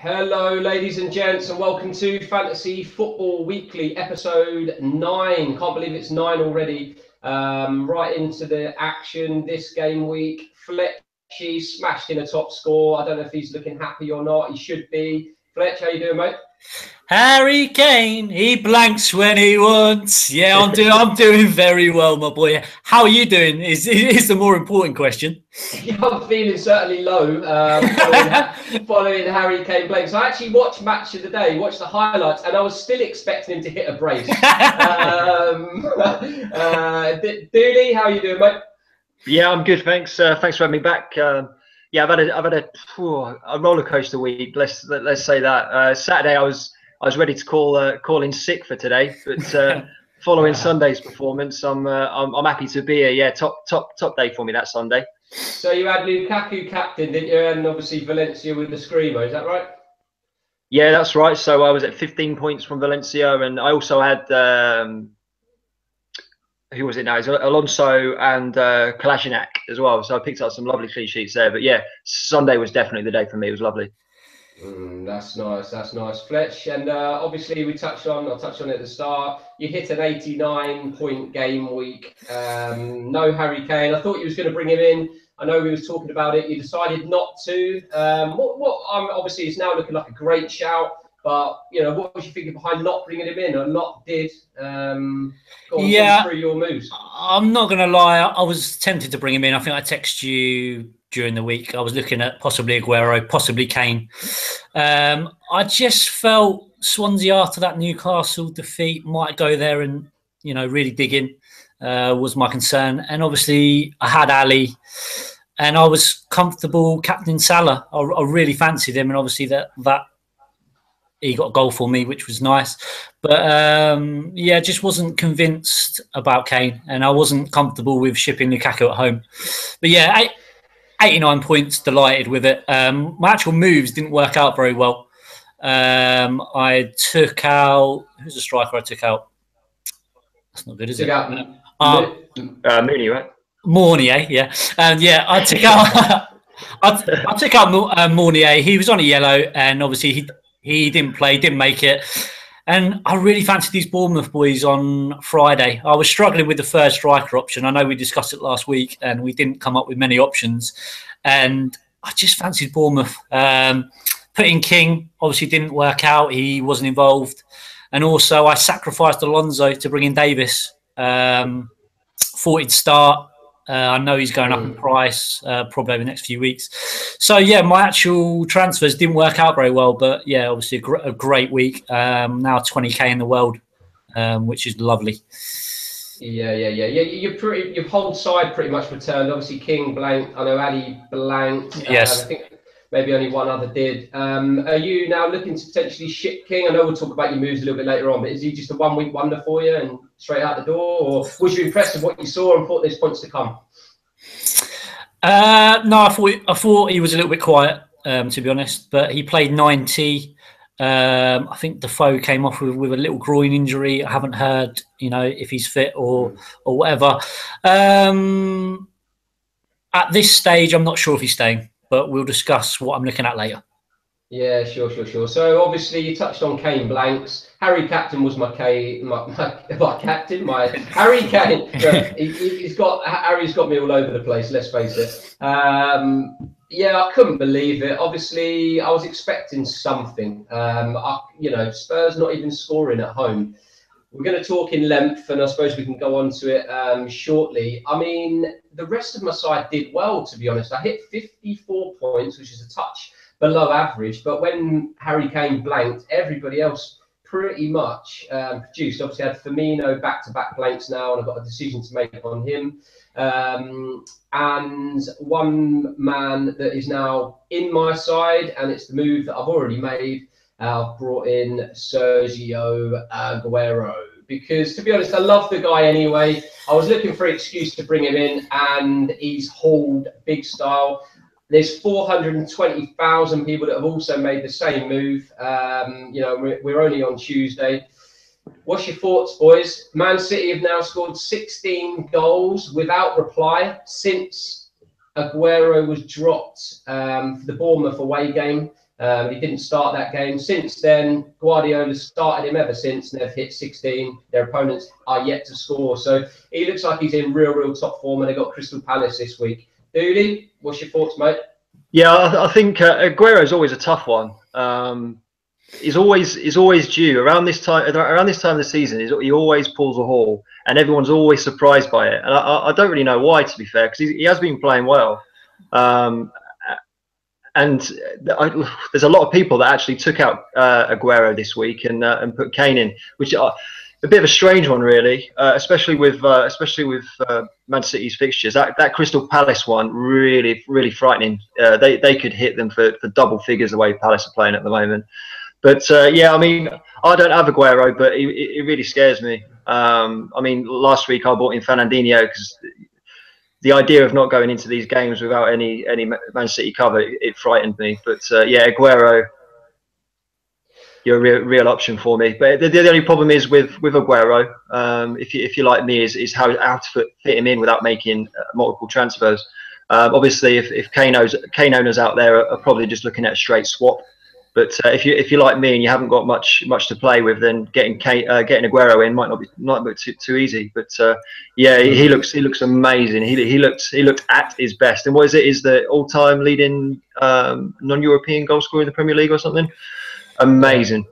Hello, ladies and gents, and welcome to Fantasy Football Weekly, episode 9. Can't believe it's 9 already. Right into the action this game week. Fletchy smashed in a top score. I don't know if he's looking happy or not. He should be. Fletch, how you doing, mate? Harry Kane, he blanks when he wants. Yeah, I'm doing very well, my boy. How are you doing? Is the more important question. Yeah, I'm feeling certainly low following Harry Kane blanks. I actually watched Match of the Day, watched the highlights, and I was still expecting him to hit a brace. Dooley, how are you doing, mate? Yeah, I'm good. Thanks. Thanks for having me back. Yeah, I've had a roller coaster week. Let's say that. Saturday, I was ready to call in sick for today, but following Sunday's performance, I'm happy to be here. Yeah, top day for me that Sunday. So you had Lukaku captain, didn't you? And obviously Valencia with the screamer. Is that right? Yeah, that's right. So I was at 15 points from Valencia, and I also had who was it now? It's Alonso and Kolasinac as well. So I picked up some lovely clean sheets there. But yeah, Sunday was definitely the day for me. It was lovely. That's nice. That's nice, Fletch. And obviously, I touched on it at the start. You hit an 89-point game week. No Harry Kane. I thought you was going to bring him in. I know we was talking about it. You decided not to. Obviously, it's now looking like a great shout. But what was you thinking behind not bringing him in, or not did? Go on, through your moves. I'm not going to lie. I was tempted to bring him in. I think I texted you during the week. I was looking at possibly Aguero, possibly Kane. I just felt Swansea after that Newcastle defeat might go there and really dig in. Was my concern, and obviously I had Ali, and I was comfortable captain Salah. I really fancied him, and obviously that he got a goal for me, which was nice. But just wasn't convinced about Kane, and I wasn't comfortable with shipping Lukaku at home. But yeah, 89 points, delighted with it. My actual moves didn't work out very well. I took out... Who's the striker I took out? That's not good, is it? Mooney, right? Mournier, yeah. I took out... I took out Mournier. He was on a yellow, and obviously he didn't play, didn't make it. And I really fancied these Bournemouth boys on Friday. I was struggling with the third striker option. I know we discussed it last week and we didn't come up with many options. And I just fancied Bournemouth. Putting King obviously didn't work out. He wasn't involved. And also I sacrificed Alonso to bring in Davis. Thought he'd start. I know he's going up in price probably over the next few weeks. So, yeah, my actual transfers didn't work out very well. But, yeah, obviously a great week. Now 20K in the world, which is lovely. Yeah. Your whole side pretty much returned. Obviously, King blanked. I know Ali blanked. Yes. I think maybe only one other did. Are you now looking to potentially ship King? I know we'll talk about your moves a little bit later on, but is he just a one-week wonder for you and straight out the door? Or was you impressed with what you saw and thought there's points to come? No, I thought he was a little bit quiet, to be honest, but he played 90. I think Defoe came off with a little groin injury. I haven't heard, if he's fit or whatever. At this stage, I'm not sure if he's staying, but we'll discuss what I'm looking at later. Yeah, sure. So obviously you touched on Kane blanks. Harry Captain was my captain, my Harry Kane. Harry's got me all over the place. Let's face it. I couldn't believe it. Obviously, I was expecting something. Spurs not even scoring at home. We're going to talk in length, and I suppose we can go on to it shortly. I mean, the rest of my side did well, to be honest. I hit 54 points, which is a touch below average. But when Harry Kane blanked, everybody else pretty much produced. Obviously, I had Firmino back-to-back blanks now, and I've got a decision to make on him. And one man that is now in my side, and it's the move that I've already made. I've brought in Sergio Aguero because, to be honest, I love the guy anyway. I was looking for an excuse to bring him in, and he's hauled big style. There's 420,000 people that have also made the same move. We're only on Tuesday. What's your thoughts, boys? Man City have now scored 16 goals without reply since Aguero was dropped for the Bournemouth away game. He didn't start that game. Since then, Guardiola started him ever since, and they've hit 16. Their opponents are yet to score. So he looks like he's in real top form, and they've got Crystal Palace this week. Dooley, what's your thoughts, mate? Yeah, I think Aguero is always a tough one. He's always due around this time. Around this time of the season, he always pulls a haul, and everyone's always surprised by it. And I don't really know why, to be fair, because he has been playing well. And there's a lot of people that actually took out Aguero this week and put Kane in, which are a bit of a strange one, really, especially with Man City's fixtures. That Crystal Palace one really frightening. They could hit them for double figures the way Palace are playing at the moment. But yeah, I mean, I don't have Aguero, but it really scares me. I mean, last week I bought in Fernandinho because the idea of not going into these games without any Man City cover, it frightened me. But yeah, Aguero, you're a real option for me. But the only problem is with Aguero, if you like me, is how to fit him in without making multiple transfers. Obviously, if Kane owners out there are probably just looking at a straight swap. But if you like me and you haven't got much to play with, then getting Aguero in might not be too easy. But yeah, he looks amazing. He looked at his best. And what is it? Is the all-time leading non-European goal scorer in the Premier League or something? Amazing.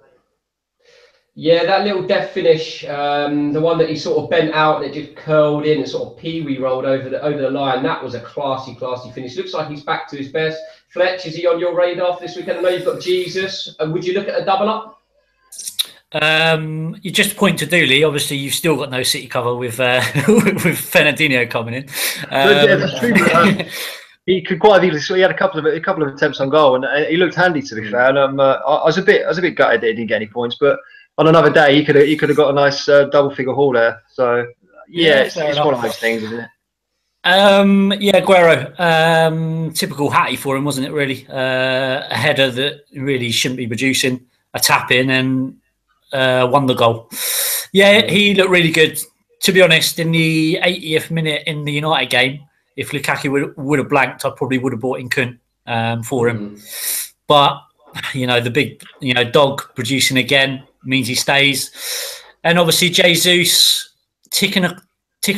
Yeah, that little death finish, the one that he sort of bent out and it just curled in and sort of pee-wee rolled over the line. That was a classy finish. Looks like he's back to his best. Fletch, is he on your radar for this weekend? I know you've got Jesus. Would you look at a double up? You just point to Dooley. Obviously, you've still got no City cover with with Fernandinho coming in. Yeah, that's true. He could quite easily. So he had a couple of attempts on goal, and he looked handy, to be fair. And I was a bit gutted that he didn't get any points, but on another day he could have got a nice double figure haul there. So yeah, it's one of those things, isn't it? Yeah, Aguero, typical Hattie for him, wasn't it? Really, a header that really shouldn't be producing, a tap in, and won the goal. Yeah, he looked really good. To be honest, in the 80th minute in the United game, if Lukaku would have blanked, I probably would have bought in Kun for him. But the big dog producing again means he stays, and obviously Jesus ticking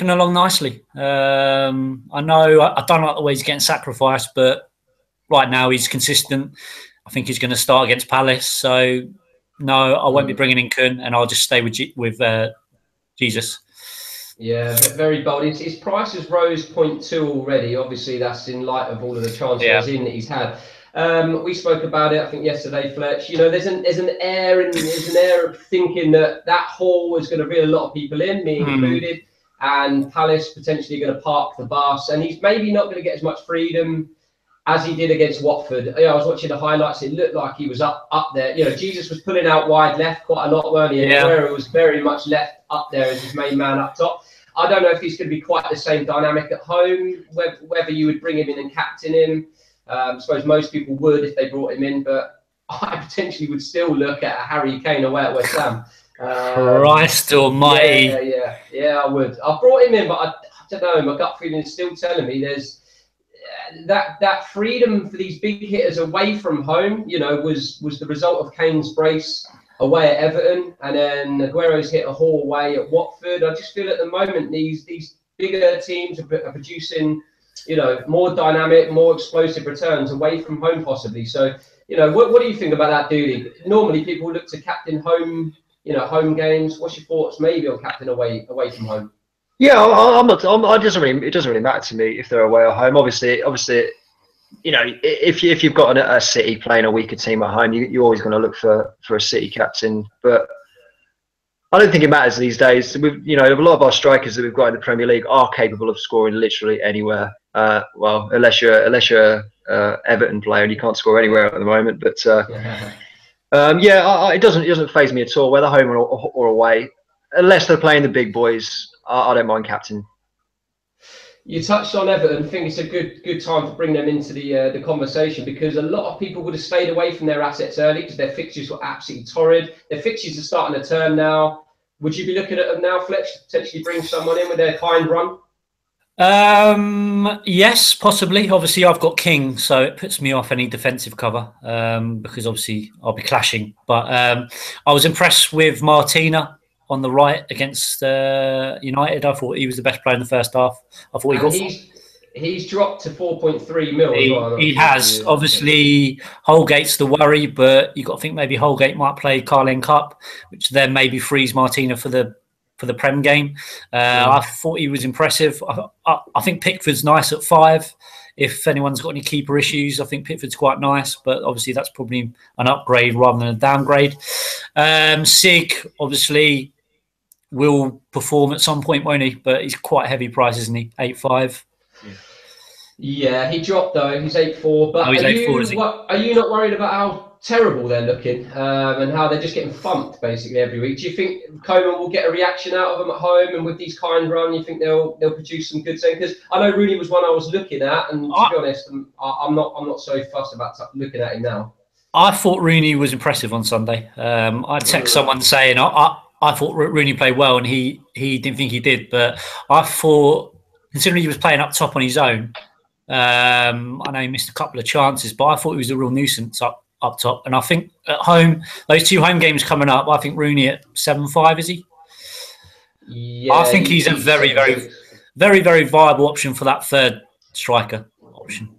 along nicely. I know I don't like the way he's getting sacrificed, but right now he's consistent. I think he's going to start against Palace. So no, I won't be bringing in Kun, and I'll just stay with Jesus. Yeah, very bold. His price has rose 0.2 already. Obviously, that's in light of all of the transfers in that he's had. We spoke about it, I think, yesterday, Fletch. There's an air of thinking that haul is going to reel a lot of people in, me included. And Palace potentially going to park the bus, and he's maybe not going to get as much freedom as he did against Watford. I was watching the highlights; it looked like he was up there. Jesus was pulling out wide left quite a lot, weren't he? And Aguero was very much left up there as his main man up top. I don't know if he's going to be quite the same dynamic at home. Whether you would bring him in and captain him, I suppose most people would if they brought him in, but I potentially would still look at Harry Kane away at West Ham. Christ almighty. Yeah, I would. I brought him in, but I don't know. My gut feeling is still telling me there's that freedom for these big hitters away from home. Was the result of Kane's brace away at Everton, and then Aguero's hit a haul away at Watford. I just feel at the moment these bigger teams are producing, more dynamic, more explosive returns away from home, possibly. So, what do you think about that, Dooley? Normally, people look to captain home. Home games. What's your thoughts, maybe, on captain away from home? Yeah, I'm not. It doesn't really matter to me if they're away or home. Obviously, if you've got a City playing a weaker team at home, you're always going to look for a City captain. But I don't think it matters these days. A lot of our strikers that we've got in the Premier League are capable of scoring literally anywhere. Well, unless you're a Everton player and you can't score anywhere at the moment. But it doesn't faze me at all, whether home or away, unless they're playing the big boys. I don't mind captain. You touched on Everton. I think it's a good time to bring them into the conversation, because a lot of people would have stayed away from their assets early because their fixtures were absolutely torrid. Their fixtures are starting to turn now. Would you be looking at them now, Fletch, to potentially bring someone in with their kind run? Yes, possibly. Obviously, I've got King, so it puts me off any defensive cover because obviously I'll be clashing. But I was impressed with Martina on the right against United. I thought he was the best player in the first half. I thought he And got. he's dropped to 4.3 mil as well. He has. Obviously, Holgate's the worry, but you've got to think maybe Holgate might play Carling Cup, which then maybe frees Martina for the Prem game. I thought he was impressive. I think Pickford's nice at 5. If anyone's got any keeper issues, I think Pickford's quite nice, but obviously that's probably an upgrade rather than a downgrade. Sig, obviously, will perform at some point, won't he? But he's quite a heavy price, isn't he? 8.5. Yeah, he dropped though. He's 8.4. But he's 8.4, is he? Are you not worried about how terrible they're looking and how they're just getting thumped basically every week? Do you think Coleman will get a reaction out of them at home, and with these kind run, you think they'll produce some good things? Because I know Rooney was one I was looking at, and to be honest, I'm not so fussed about looking at him now. I thought Rooney was impressive on Sunday. I text someone saying I thought Rooney played well, and he didn't think he did, but I thought, considering he was playing up top on his own, I know he missed a couple of chances, but I thought he was a real nuisance up top. And I think at home, those 2 home games coming up, I think Rooney at 7.5, is he? Yeah, I think he's a very, very, very, very viable option for that third striker option.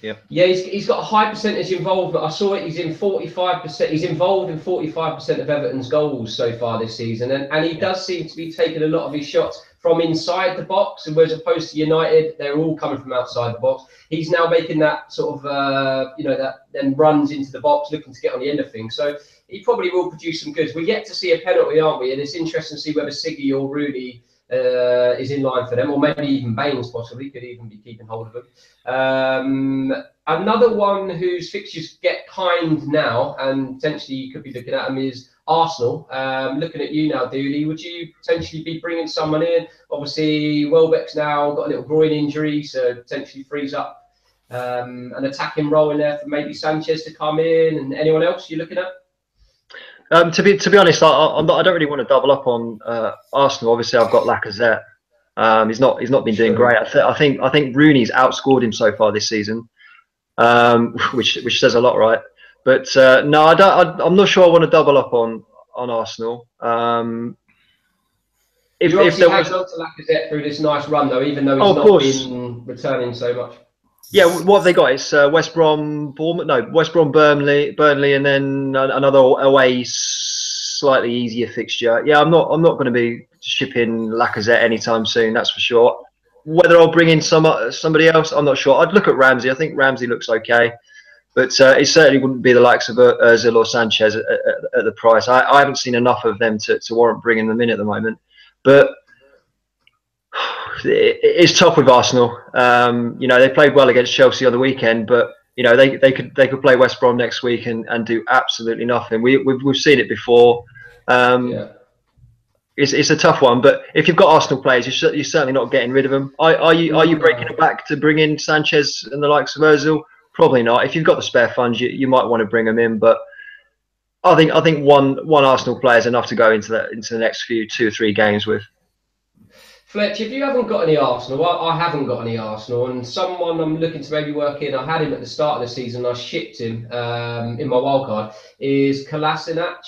Yeah, he's got a high percentage involvement. I saw it. He's in 45%. He's involved in 45% of Everton's goals so far this season, and he does seem to be taking a lot of his shots from inside the box, and whereas opposed to United, they're all coming from outside the box. He's now making that sort of that then runs into the box, looking to get on the end of things. So he probably will produce some goods. We're yet to see a penalty, aren't we? And it's interesting to see whether Siggy or Rooney is in line for them, or maybe even Baines possibly could even be keeping hold of them. Another one whose fixtures get kind now, and potentially you could be looking at them, is Arsenal. Looking at you now, Dooley, would you potentially be bringing someone in? Obviously, Welbeck's now got a little groin injury, so potentially frees up an attacking role in there for maybe Sanchez to come in, and anyone else you're looking at? To be honest, I don't really want to double up on Arsenal. Obviously, I've got Lacazette. He's not been doing great. I think Rooney's outscored him so far this season, which says a lot, right? But no, I'm not sure I want to double up on Arsenal. If there was on to Lacazette through this nice run, though, even though he's not been returning so much. Yeah, what have they got? It's West Brom, Burnley, and then another away, slightly easier fixture. Yeah, I'm not going to be shipping Lacazette anytime soon. That's for sure. Whether I'll bring in somebody else, I'm not sure. I'd look at Ramsey. I think Ramsey looks okay, but it certainly wouldn't be the likes of Özil or Sanchez at the price. I haven't seen enough of them to warrant bringing them in at the moment. But it's tough with Arsenal. They played well against Chelsea on the weekend, but they could play West Brom next week and do absolutely nothing. We've seen it before. It's a tough one, but if you've got Arsenal players, you're certainly not getting rid of them. Are you breaking it back to bring in Sanchez and the likes of Özil? Probably not. If you've got the spare funds, you might want to bring them in, but I think one Arsenal player is enough to go into the next 2 or 3 games with. Fletch, if you haven't got any Arsenal, I haven't got any Arsenal, and someone I'm looking to maybe work in, I had him at the start of the season, I shipped him in my wildcard, is Kolasinac.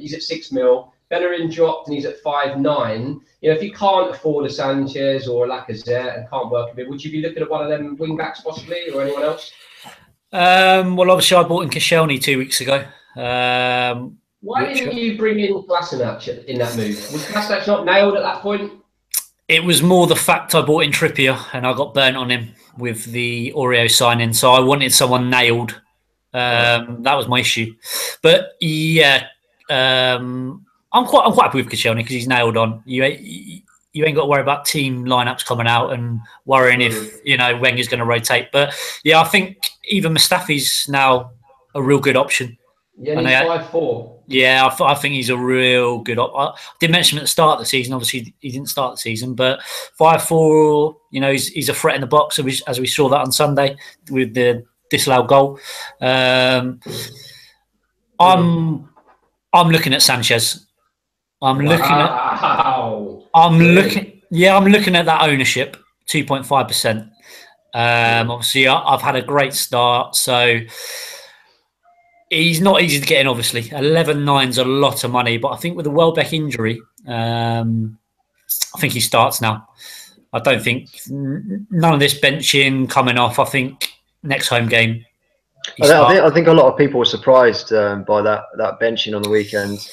He's at 6 mil. Bellerin dropped and he's at 5.9. If you can't afford a Sanchez or a Lacazette and can't work with it, would you be looking at one of them wing backs possibly, or anyone else? Well, obviously I bought in Koscielny 2 weeks ago. Why didn't you bring in Kolasinac in that move? Was Kolasinac not nailed at that point? It was more the fact I bought in Trippier and I got burnt on him with the Oreo signing, so I wanted someone nailed. That was my issue. But yeah, I'm quite happy with Koscielny because he's nailed on. You ain't got to worry about team lineups coming out and worrying if Wenger's going to rotate. But yeah, I think even Mustafi's now a real good option. Yeah, he's 5'4". Yeah, I think he's a real good I did mention him at the start of the season. Obviously, he didn't start the season, but 5'4", he's a threat in the box, as we saw that on Sunday with the disallowed goal. I'm looking at Sanchez. I'm looking Yeah, I'm looking at that ownership, 2.5%. Obviously, I've had a great start, so he's not easy to get in, obviously. 11.9's a lot of money, but I think with the Welbeck injury, I think he starts now. I don't think none of this benching coming off. I think next home game. I think a lot of people were surprised by that benching on the weekend.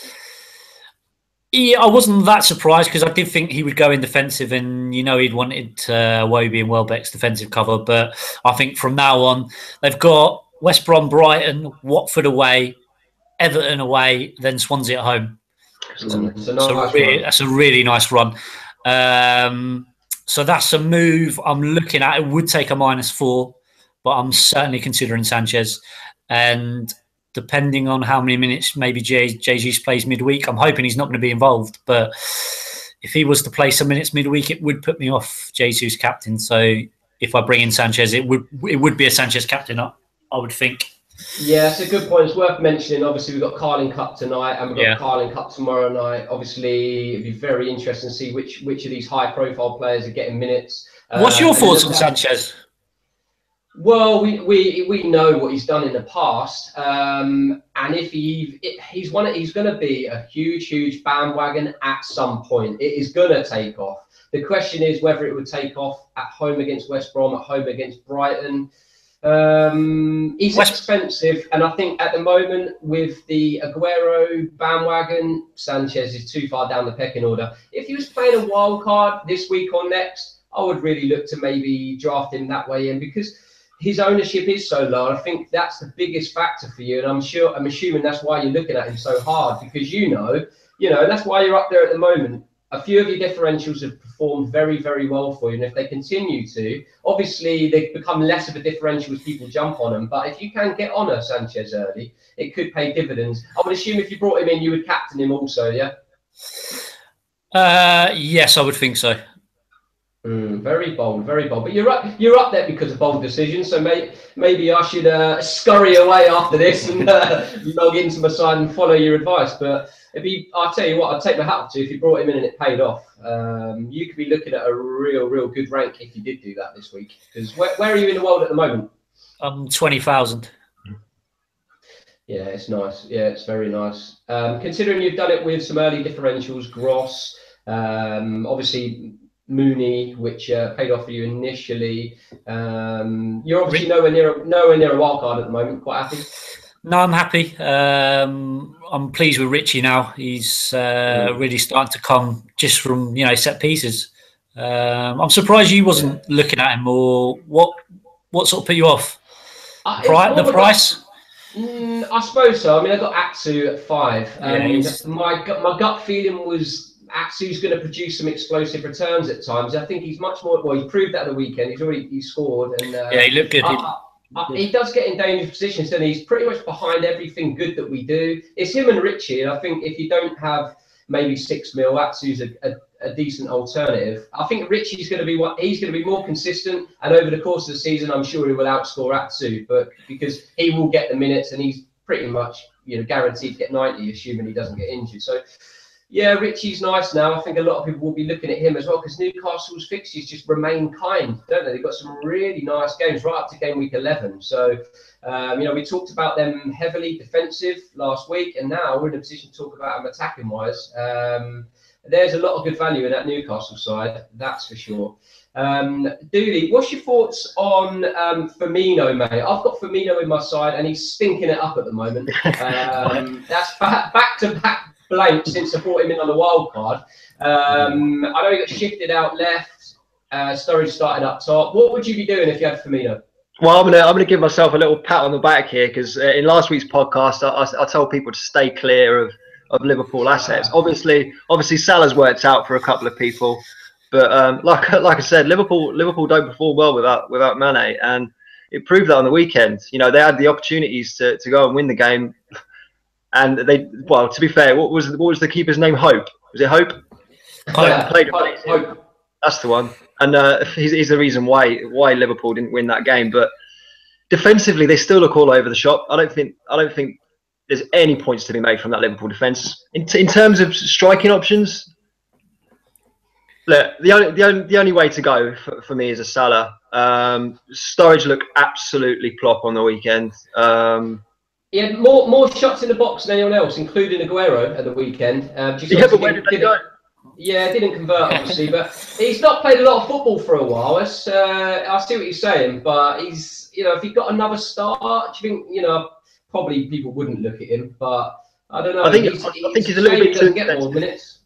Yeah, I wasn't that surprised because I did think he would go in defensive, and he'd wanted Wobie and Welbeck's defensive cover. But I think from now on, they've got West Brom, Brighton, Watford away, Everton away, then Swansea at home. That's a really nice run. So that's a move I'm looking at. It would take a -4, but I'm certainly considering Sanchez. And depending on how many minutes maybe Jesus plays midweek, I'm hoping he's not going to be involved. But if he was to play some minutes midweek, it would put me off Jesus captain. So if I bring in Sanchez, it would be a Sanchez captain, I would think. Yeah, it's a good point. It's worth mentioning. Obviously, we've got Carling Cup tonight, and we've got Carling Cup tomorrow night. Obviously, it'd be very interesting to see which of these high-profile players are getting minutes. What's your thoughts on Sanchez? Well, we know what he's done in the past, and if he's going to be a huge bandwagon at some point. It is going to take off. The question is whether it would take off at home against West Brom, at home against Brighton. He's expensive, and I think at the moment with the Aguero bandwagon, Sanchez is too far down the pecking order. If he was playing a wild card this week or next, I would really look to maybe draft him that way in, because his ownership is so low. I think that's the biggest factor for you, and I'm assuming that's why you're looking at him so hard, because that's why you're up there at the moment. A few of your differentials have performed very, very well for you. And if they continue to, obviously they become less of a differential as people jump on them. But if you can get on a Sanchez early, it could pay dividends. I would assume if you brought him in, you would captain him also, yeah? Yes, I would think so. Very bold, very bold. But you're up there because of bold decisions. So maybe I should scurry away after this and log into my side and follow your advice. But I'll tell you what, I'd take my hat off to you if you brought him in and it paid off. You could be looking at a real good rank if you did do that this week. Because where are you in the world at the moment? 20,000. Yeah, it's nice. Yeah, it's very nice. Considering you've done it with some early differentials, Gross, obviously Mooney, which paid off for you initially. You're obviously nowhere near a wild card at the moment. Quite happy. No, I'm happy. I'm pleased with Richie now. He's really starting to come just from set pieces. I'm surprised you wasn't looking at him, or what sort of put you off? The price? I suppose so. I mean, I got Atsu at 5. My gut feeling was Atsu's going to produce some explosive returns at times. I think he's much more. Well, he proved that at the weekend. He scored, and he looked good. He does get in dangerous positions, and he's pretty much behind everything good that we do. It's him and Richie, and I think if you don't have maybe 6 mil, Atsu's a decent alternative. I think Richie's going to be he's going to be more consistent, and over the course of the season, I'm sure he will outscore Atsu, but because he will get the minutes, and he's pretty much guaranteed to get 90, assuming he doesn't get injured. So. Yeah, Richie's nice now. I think a lot of people will be looking at him as well, because Newcastle's fixtures just remain kind, don't they? They've got some really nice games right up to game week 11. So, we talked about them heavily defensive last week, and now we're in a position to talk about them attacking wise. There's a lot of good value in that Newcastle side, that's for sure. Dooley, what's your thoughts on Firmino, mate? I've got Firmino in my side, and he's stinking it up at the moment. That's back to back blank since I brought him in on the wild card. I know he got shifted out left. Sturridge started up top. What would you be doing if you had Firmino? Well, I'm gonna give myself a little pat on the back here, because in last week's podcast, I told people to stay clear of Liverpool assets. Obviously, Salah's worked out for a couple of people, but like I said, Liverpool don't perform well without Mane, and it proved that on the weekend. They had the opportunities to go and win the game. And to be fair, what was the keeper's name? Hope. Was it Hope? Hope. That's the one. And he's the reason why Liverpool didn't win that game. But defensively, they still look all over the shop. I don't think there's any points to be made from that Liverpool defence. In terms of striking options, Look, the only way to go for me is a Salah. Sturridge looked absolutely plop on the weekend. He had more shots in the box than anyone else, including Aguero at the weekend. Yeah, but where did they go? Yeah, didn't convert obviously, but he's not played a lot of football for a while. I see what you're saying, but he's, if he got another start, do you think, probably people wouldn't look at him, but I don't know. I think he's a little bit too expensive.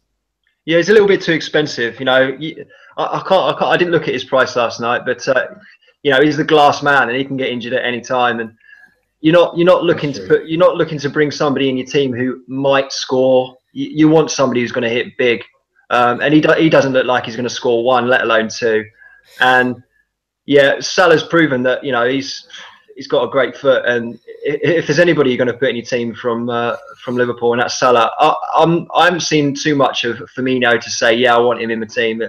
Yeah, he's a little bit too expensive. I can't. I didn't look at his price last night, but he's the glass man, and he can get injured at any time. And you're not looking to bring somebody in your team who might score. You want somebody who's going to hit big, and he doesn't look like he's going to score one, let alone two. And yeah, Salah's proven that he's got a great foot, and if there's anybody you're going to put in your team from Liverpool, and that's Salah, I haven't seen too much of Firmino to say, yeah, I want him in the team.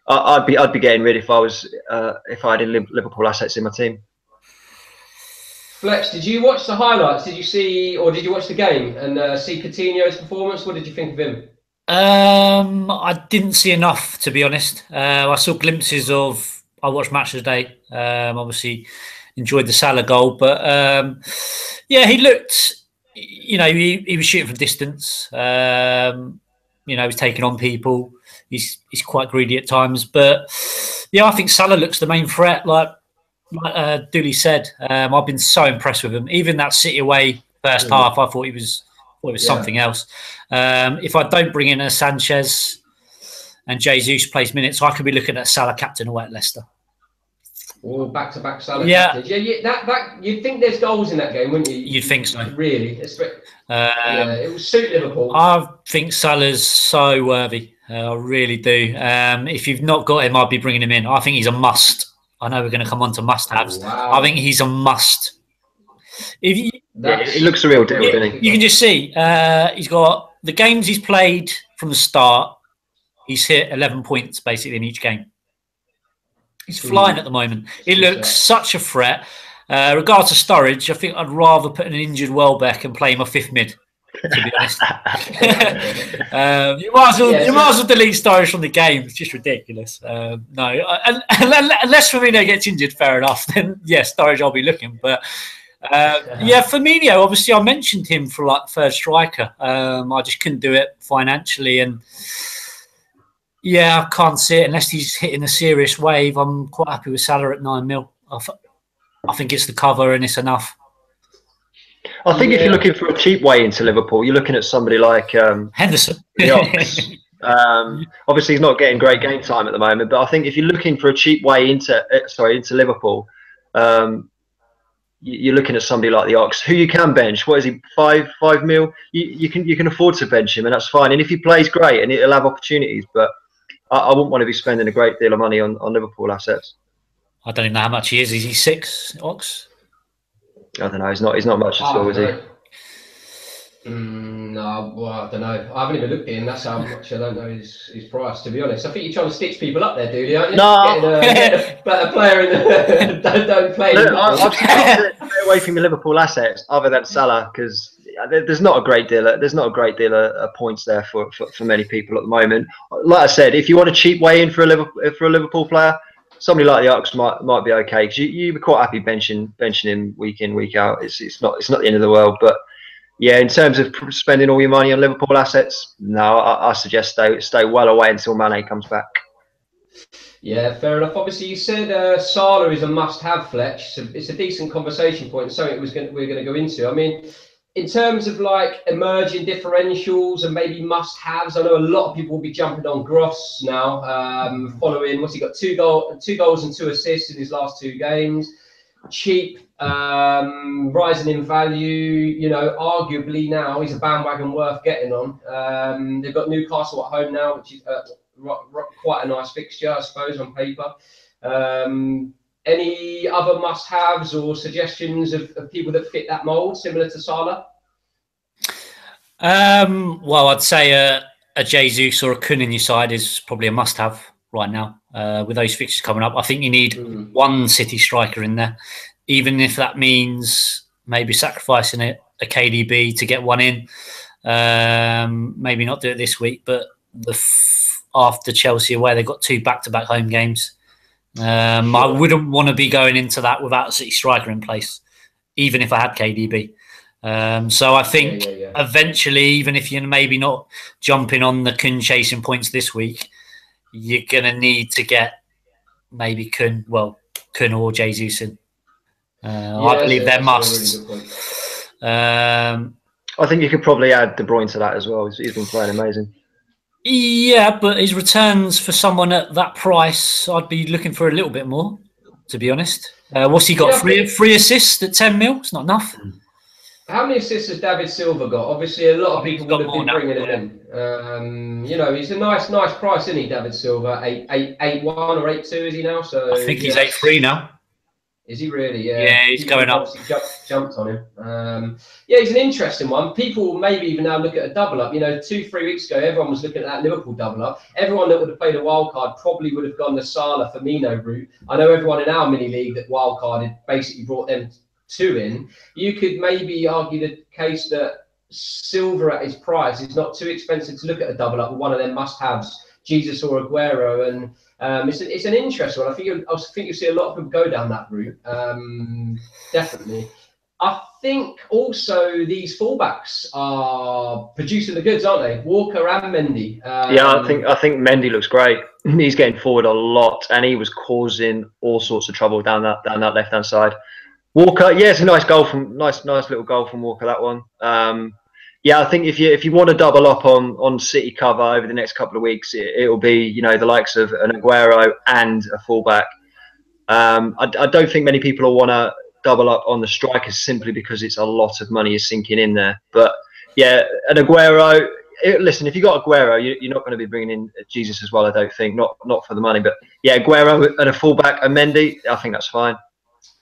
I'd be getting rid if I had Liverpool assets in my team. Fletch, did you watch the highlights? Did you watch the game and see Coutinho's performance? What did you think of him? I didn't see enough, to be honest. I saw glimpses of. I watched Match of the Day. Obviously, enjoyed the Salah goal, but yeah, he looked. He was shooting from distance. He was taking on people. He's quite greedy at times, but yeah, I think Salah looks the main threat. Like Dooley said, I've been so impressed with him. Even that City away first half, I thought he was something else. If I don't bring in a Sanchez and Jesus plays minutes, I could be looking at Salah captain away at Leicester. Or back-to-back Salah captains. Yeah, that you'd think there's goals in that game, wouldn't you? You'd think so. Really. It would suit Liverpool. I think Salah's so worthy. I really do. If you've not got him, I'd be bringing him in. I think he's a must. I know we're going to come on to must-haves. Wow. I think he's a must. He looks a real deal, doesn't he? You can just see he's got the games he's played from the start. He's hit 11 points basically in each game. He's flying at the moment. He looks such a threat. Regards to Sturridge, I think I'd rather put an injured Welbeck and play him a fifth mid, to be honest. You might as well delete Sturridge from the game. It's just ridiculous. No, unless Firmino gets injured, fair enough. Then yes, Sturridge I'll be looking. But Firmino, obviously I mentioned him for like third striker. I just couldn't do it financially, and yeah, I can't see it unless he's hitting a serious wave. I'm quite happy with Salah at 9 mil. I think it's the cover and it's enough. I think if you're looking for a cheap way into Liverpool, you're looking at somebody like Henderson. Obviously, he's not getting great game time at the moment, but I think if you're looking for a cheap way into Liverpool, you're looking at somebody like the Ox, who you can bench. What is he? 5 mil? You can afford to bench him, and that's fine. And if he plays great, and he'll have opportunities, but I wouldn't want to be spending a great deal of money on Liverpool assets. I don't even know how much he is. Is he 6, Ox? I don't know. He's not much at all, is he? No, well, I don't know. I haven't even looked at him. That's how much I don't know his price, to be honest. I think you're trying to stitch people up there, Dooley, aren't you? No. Getting a better player in the don't play. Look, I've stay away from the Liverpool assets other than Salah, because there's not a great deal of points there for many people at the moment. Like I said, if you want a cheap way in for a Liverpool player, somebody like the Ox might be okay, because you'd be quite happy benching him week in, week out. It's not the end of the world, but yeah, in terms of spending all your money on Liverpool assets, no, I suggest stay well away until Mane comes back. Yeah, fair enough. Obviously, you said Salah is a must-have, Fletch. So it's a decent conversation point, something we're going to go into. I mean, in terms of like emerging differentials and maybe must-haves, I know a lot of people will be jumping on Gross now, following, what's he got, 2 goals and 2 assists in his last 2 games. Cheap, rising in value, arguably now he's a bandwagon worth getting on. They've got Newcastle at home now, which is quite a nice fixture, I suppose, on paper. Any other must-haves or suggestions of people that fit that mould, similar to Salah? Well, I'd say a Jesus or a Kun in your side is probably a must-have right now. With those fixtures coming up, I think you need one City striker in there, even if that means maybe sacrificing a KDB to get one in. Maybe not do it this week, but after Chelsea away. They've got 2 back-to-back home games. Sure. I wouldn't want to be going into that without a City striker in place, even if I had KDB. So I think eventually, even if you're maybe not jumping on the Kun chasing points this week, you're going to need to get maybe Kun or Jesus in. I believe they're musts. Really I think you could probably add De Bruyne to that as well. He's been playing amazing. Yeah, but his returns for someone at that price, I'd be looking for a little bit more, to be honest. What's he got? Three assists at 10 mil? It's not enough. How many assists has David Silva got? Obviously, a lot of people would have been bringing him in. He's a nice price, isn't he, David Silva? 8.1 or 8.2 is he now? So I think he's 8.3 now. Is he really? Yeah. Yeah, he's going up. Jumped on him. He's an interesting one. People maybe even now look at a double up. 2-3 weeks ago, everyone was looking at that Liverpool double up. Everyone that would have played a wild card probably would have gone the Salah Firmino route. I know everyone in our mini league that wild carded basically brought them 2 in. You could maybe argue the case that Silva at his price is not too expensive to look at a double up with one of them must-haves, Jesus or Aguero, and it's an interesting one. I think you'll see a lot of people go down that route. Definitely. I think also these fullbacks are producing the goods, aren't they? Walker and Mendy. I think Mendy looks great. He's getting forward a lot, and he was causing all sorts of trouble down that left-hand side. Walker, it's a nice little goal from Walker, that one. I think if you want to double up on City cover over the next couple of weeks, it'll be the likes of an Aguero and a fullback. I don't think many people will want to double up on the strikers simply because it's a lot of money is sinking in there. But an Aguero. Listen, if you got Aguero, you're not going to be bringing in Jesus as well. I don't think, not for the money. But Aguero and a fullback and Mendy, I think that's fine.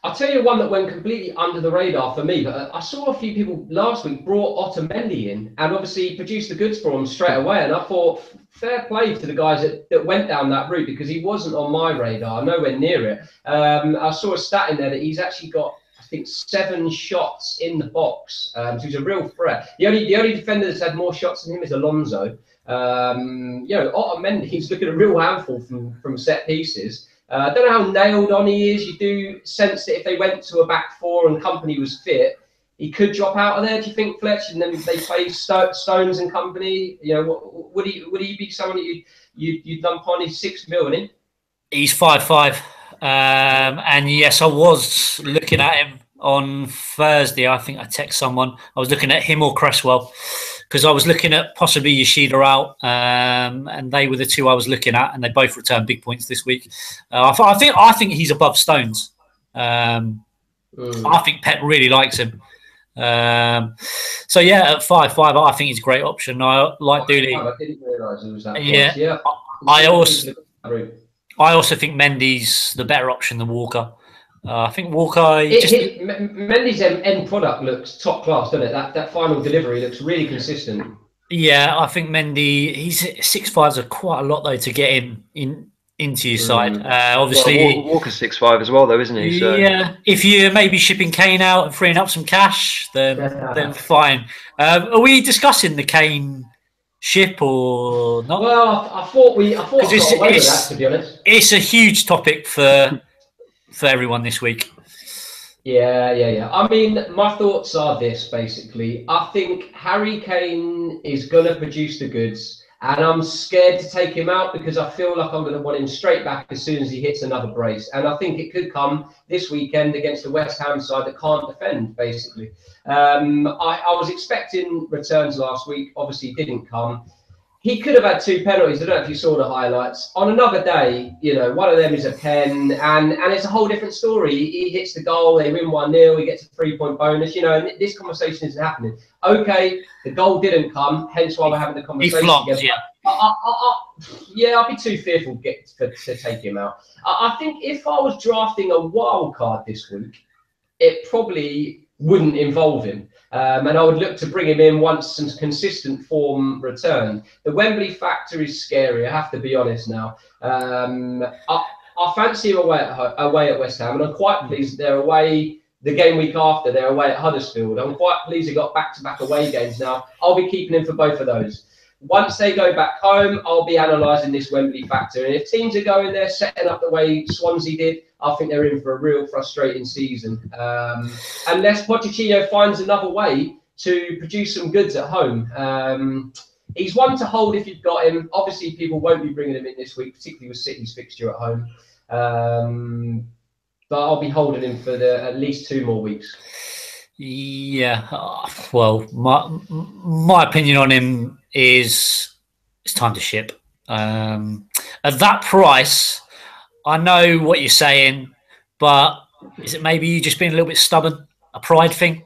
I'll tell you one that went completely under the radar for me, but I saw a few people last week brought Otamendi in and obviously produced the goods for him straight away. And I thought, fair play to the guys that went down that route because he wasn't on my radar, nowhere near it. I saw a stat in there that he's actually got, I think, 7 shots in the box. So he's a real threat. The only defender that's had more shots than him is Alonso. Otamendi, he's looking a real handful from set pieces. I don't know how nailed on he is. You do sense that if they went to a back 4 and company was fit, he could drop out of there. Do you think, Fletch? And then they play Stones and company. Would he be someone that you'd lump on? He's 6 million. He's 5'5", and yes, I was looking at him on Thursday. I think I text someone. I was looking at him or Cresswell because I was looking at possibly Yoshida out, and they were the 2 I was looking at, and they both returned big points this week. I think he's above Stones. I think Pep really likes him. At 5'5", I think he's a great option. I like Dooley. I didn't realise it was that. Yeah. I also think Mendy's the better option than Walker. I think Walker. Mendy's end product looks top class, doesn't it? That final delivery looks really consistent. Yeah, I think Mendy. He's 6'5" are quite a lot though to get into your side. Obviously, Walker's 6'5" as well, though, isn't he? So. Yeah. If you're maybe shipping Kane out and freeing up some cash, then fine. Are we discussing the Kane ship or not? Well, I thought we got away with that, to be honest. It's a huge topic for everyone this week. Yeah. I mean, my thoughts are this, basically. I think Harry Kane is going to produce the goods, and I'm scared to take him out because I feel like I'm going to want him straight back as soon as he hits another brace. And I think it could come this weekend against the West Ham side that can't defend, basically. I was expecting returns last week. Obviously, didn't come. He could have had 2 penalties. I don't know if you saw the highlights. On another day, one of them is a pen, and it's a whole different story. He hits the goal, they win 1-0, he gets a 3-point bonus, and this conversation isn't happening. Okay, the goal didn't come, hence why we're having the conversation. He flopped, I'd be too fearful to take him out. I think if I was drafting a wild card this week, it probably wouldn't involve him. And I would look to bring him in once some consistent form returned. The Wembley factor is scary, I have to be honest now. I fancy him away at West Ham, and I'm quite pleased they're away the game week after. They're away at Huddersfield. I'm quite pleased he got back-to-back away games now. I'll be keeping him for both of those. once they go back home, I'll be analysing this Wembley factor. And if teams are going there, setting up the way Swansea did, I think they're in for a real frustrating season. Unless Pochettino finds another way to produce some goods at home. He's one to hold if you've got him. Obviously, people won't be bringing him in this week, particularly with City's fixture at home. But I'll be holding him for at least 2 more weeks. Yeah, well, my opinion on him is it's time to ship. At that price, I know what you're saying, but is it maybe you just being a little bit stubborn, a pride thing?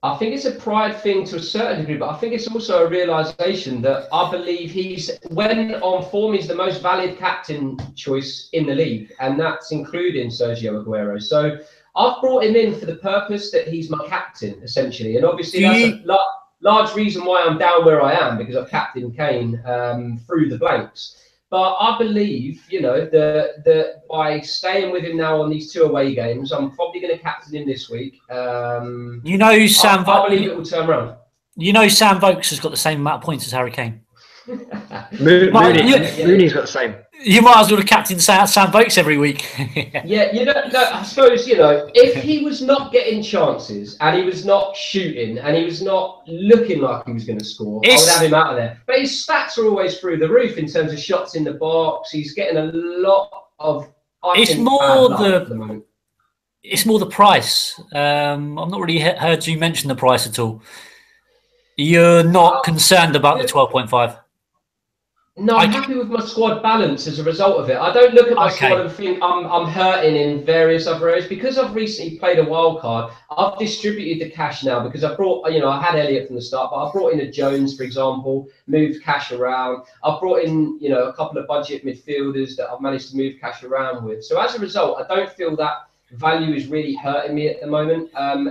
I think it's a pride thing to a certain degree, but I think it's also a realisation that I believe when on form, he's the most valid captain choice in the league, and that's including Sergio Aguero. So I've brought him in for the purpose that he's my captain, essentially. And obviously that's a large reason why I'm down where I am, because I've captained Kane through the blanks. But I believe, that by staying with him now on these 2 away games, I'm probably going to captain him this week. Sam, I believe it will turn around. Sam Vokes has got the same amount of points as Harry Kane. Mooney's got the same. You might as well have captained Sam Vokes every week. Yeah, I suppose, if he was not getting chances and he was not shooting and he was not looking like he was going to score, I would have him out of there. But his stats are always through the roof in terms of shots in the box. He's getting a lot of... It's more the price. I've not really heard you mention the price at all. You're not concerned about the 12.5? No, I'm happy with my squad balance as a result of it. I don't look at my squad and think I'm hurting in various other areas. Because I've recently played a wild card, I've distributed the cash now because I brought, I had Elliott from the start, but I brought in a Jones, for example, moved cash around. I've brought in, a couple of budget midfielders that I've managed to move cash around with. So as a result, I don't feel that value is really hurting me at the moment.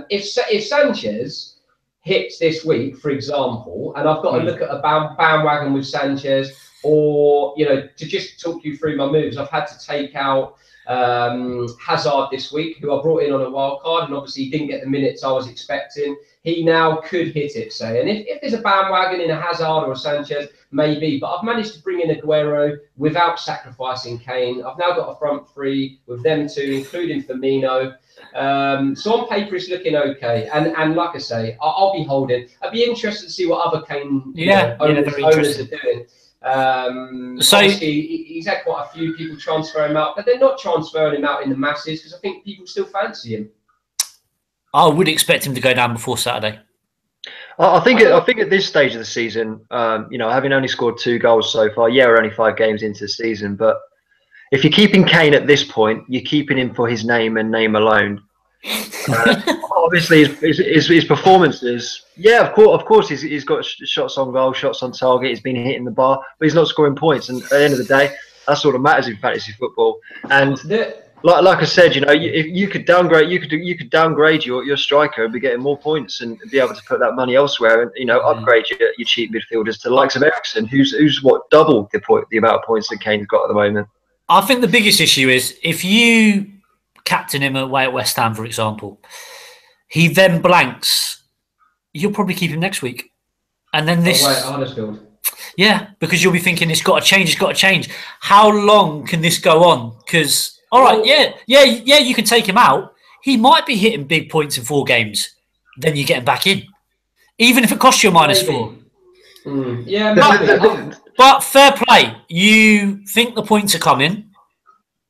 If Sanchez hits this week, for example, and I've got to look at a bandwagon with Sanchez, or to just talk you through my moves, I've had to take out Hazard this week, who I brought in on a wild card, and obviously he didn't get the minutes I was expecting. He now could hit it, say, and if there's a bandwagon in a Hazard or a Sanchez, maybe, but I've managed to bring in Aguero without sacrificing Kane. I've now got a front 3 with them 2, including Firmino. So on paper it's looking okay, and like I say, I'll be holding. I'd be interested to see what other Kane owners are doing. Obviously he's had quite a few people transfer him out, but they're not transferring him out in the masses because I think people still fancy him. I would expect him to go down before Saturday. I think at this stage of the season, having only scored 2 goals so far, we're only 5 games into the season, but if you're keeping Kane at this point, you're keeping him for his name and name alone. Obviously, his performances, of course, he's got shots on goal, shots on target. He's been hitting the bar, but he's not scoring points. And at the end of the day, that's all that matters in fantasy football. And like I said, if you could downgrade, you could downgrade your striker and be getting more points and be able to put that money elsewhere, and upgrade your cheap midfielders to the likes of Eriksen, who's double the amount of points that Kane's got at the moment. I think the biggest issue is if you captain him away at West Ham, for example, he then blanks, you'll probably keep him next week. And then this... Huddersfield. Yeah, because you'll be thinking it's got to change. How long can this go on? Because, you can take him out. He might be hitting big points in 4 games. Then you get him back in. Even if it costs you a -4. Yeah, maybe. But fair play. You think the points are coming.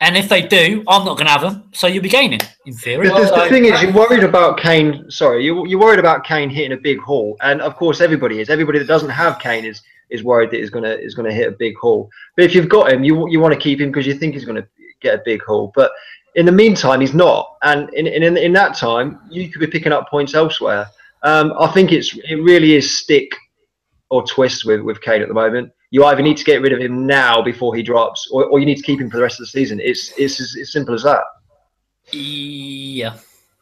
And if they do, I'm not going to have them. So you'll be gaining, in theory. The thing is, you're worried about Kane. Sorry, you're worried about Kane hitting a big haul, and of course, everybody is. Everybody that doesn't have Kane is worried that he's going to hit a big haul. But if you've got him, you want to keep him because you think he's going to get a big haul. But in the meantime, he's not, and in that time, you could be picking up points elsewhere. I think it really is stick or twist with Kane at the moment. You either need to get rid of him now before he drops, or you need to keep him for the rest of the season. It's as simple as that. Yeah.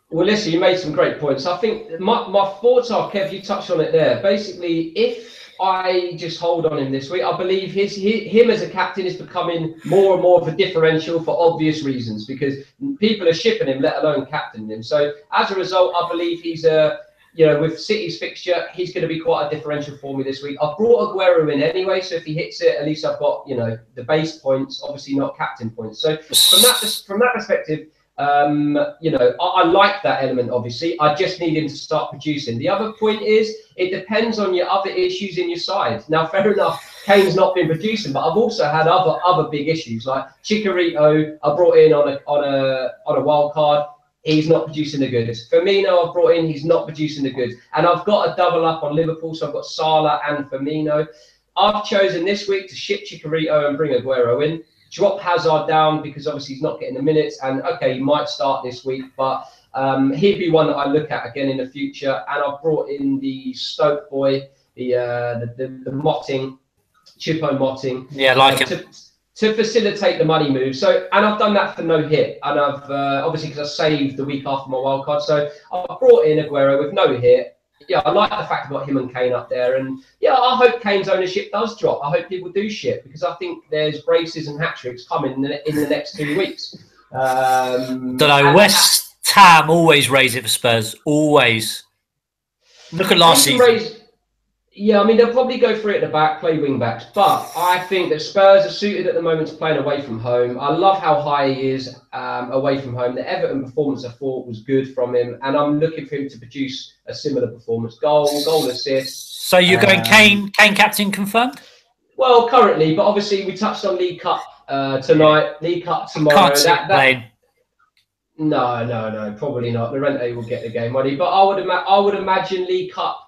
Well, listen, you made some great points. I think my thoughts are, Kev, you touched on it there. Basically, if I just hold on him this week, I believe him as a captain is becoming more and more of a differential for obvious reasons, because people are shipping him, let alone captaining him. So as a result, I believe he's a with City's fixture, he's going to be quite a differential for me this week. I've brought Aguero in anyway, so if he hits it, at least I've got the base points, obviously not captain points. So from that perspective, I like that element. Obviously, I just need him to start producing. The other point is it depends on your other issues in your side. Now, fair enough, Kane's not been producing, but I've also had other big issues like Chicharito. I brought in on a wild card. He's not producing the goods. Firmino, I've brought in. He's not producing the goods. And I've got a double up on Liverpool, so I've got Salah and Firmino. I've chosen this week to ship Chicharito and bring Aguero in. Drop Hazard down because obviously he's not getting the minutes. And okay, he might start this week, but he'd be one that I look at again in the future. And I've brought in the Stoke boy, the Motting, Choupo Motting. Yeah, like him. To facilitate the money move. So, and I've done that for no hit. And I've obviously because I saved the week after my wild card. So I've brought in Aguero with no hit. Yeah, I like the fact I've got him and Kane up there. And yeah, I hope Kane's ownership does drop. I hope people do ship because I think there's braces and hat-tricks coming in the next 2 weeks. Don't know. West Ham always raise it for Spurs. Always. Look at last season. Yeah, I mean, they'll probably go for it at the back, play wing-backs. But I think that Spurs are suited at the moment to playing away from home. I love how high he is away from home. The Everton performance, I thought, was good from him. And I'm looking for him to produce a similar performance. Goal, assist. So you're going Kane captain confirmed? Well, currently. But obviously, we touched on League Cup tonight. League Cup tomorrow. Can't see it playing. No, probably not. Llorente will get the game ready. But I would imagine League Cup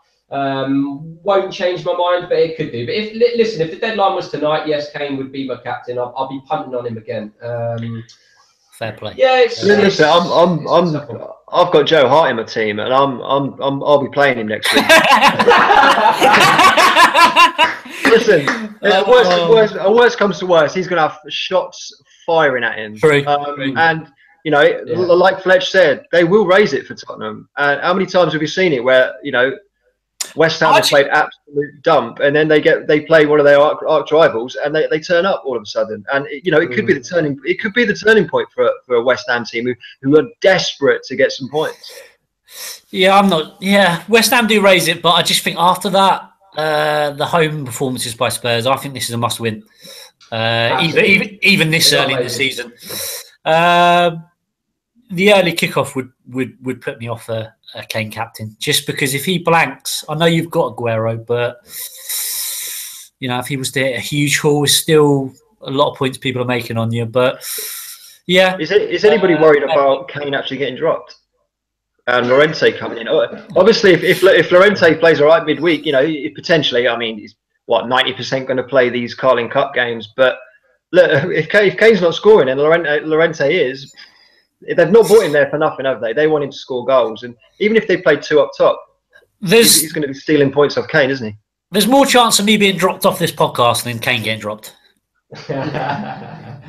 won't change my mind, but it could do. But if the deadline was tonight, yes, Kane would be my captain. I'll be punting on him again. Fair play. Yeah, listen, I've got Joe Hart in my team, and I'll be playing him next week. Listen, worst comes to worst, he's going to have shots firing at him. True. And like Fletch said, they will raise it for Tottenham. And how many times have we seen it where West Ham have played absolute dump, and then they play one of their arch rivals, and they turn up all of a sudden. And it could be the turning point for a West Ham team who are desperate to get some points. Yeah, West Ham do raise it, but I just think after that, the home performances by Spurs, I think this is a must-win. Even this early in the season. The early kickoff would put me off a Kane captain, just because if he blanks, I know you've got Aguero, but if he was to hit a huge haul, it's still a lot of points people are making on you. But yeah, is anybody worried about Kane actually getting dropped and Llorente coming in? Obviously, if Llorente plays all right midweek, potentially, I mean, he's 90% going to play these Carling Cup games. But look, if Kane's not scoring and Llorente is. They've not brought him there for nothing, have they? They want him to score goals. And even if they play two up top, he's going to be stealing points off Kane, isn't he? There's more chance of me being dropped off this podcast than Kane getting dropped. I